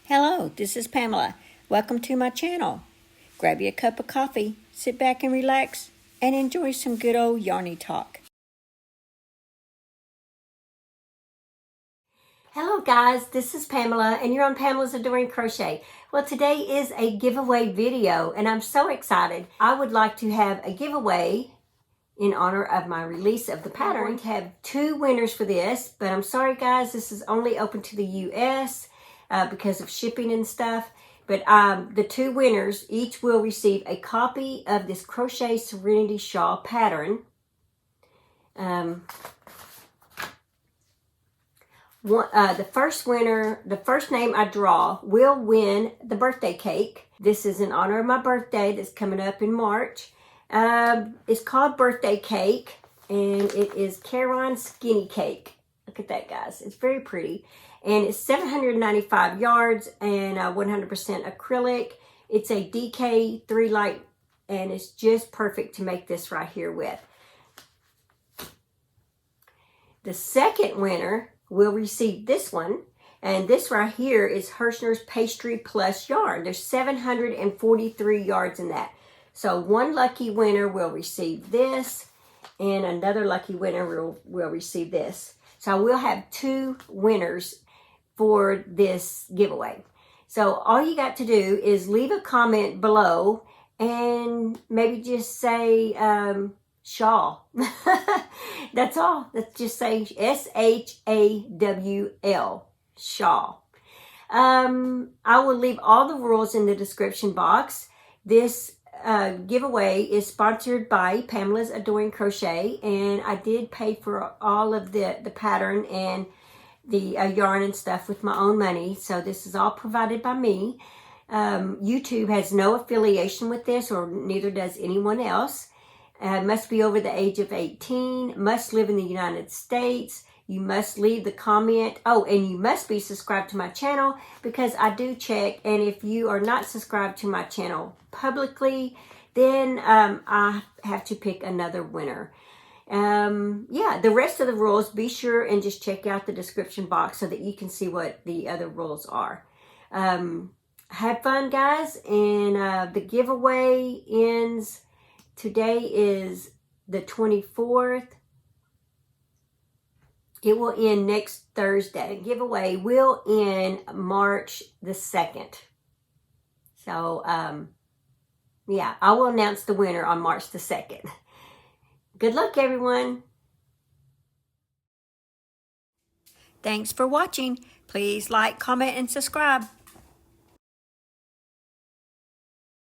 Hello, this is Pamela. Welcome to my channel. Grab you a cup of coffee, sit back and relax, and enjoy some good old yarny talk. Hello guys, this is Pamela and you're on Pamela's Adoring Crochet. Well, today is a giveaway video and I'm so excited. I would like to have a giveaway in honor of my release of the pattern. I'm going to have 2 winners for this, but I'm sorry guys, this is only open to the US because of shipping and stuff. But the 2 winners each will receive a copy of this Crochet Serenity Shawl pattern. The first winner, the first name I draw, will win the birthday cake. This is in honor of my birthday that's coming up in March. It's called Birthday Cake, and it is Caron Skinny Cake. Look at that, guys. It's very pretty. And it's 795 yards and 100% acrylic. It's a DK 3 light, and it's just perfect to make this right here with. The second winner will receive this one, and this right here is Hirschner's Pastry Plus yarn. There's 743 yards in that. So one lucky winner will receive this, and another lucky winner will receive this. So we'll have 2 winners for this giveaway. So all you got to do is leave a comment below and maybe just say Shawl. That's all. Let's just say S-H-A-W-L, Shawl. I will leave all the rules in the description box. This giveaway is sponsored by Pamela's Adoring Crochet, and I did pay for all of the pattern and the yarn and stuff with my own money, so this is all provided by me. YouTube has no affiliation with this, or neither does anyone else. Must be over the age of 18, must live in the United States. You must leave the comment. Oh, and you must be subscribed to my channel, because I do check, and if you are not subscribed to my channel publicly, then I have to pick another winner. Yeah, the rest of the rules, be sure and just check out the description box so that you can see what the other rules are. Have fun, guys, and the giveaway ends. Today is the 24th. It will end next Thursday. The giveaway will end March the 2nd. So, yeah, I will announce the winner on March the 2nd. Good luck, everyone. Thanks for watching. Please like, comment, and subscribe.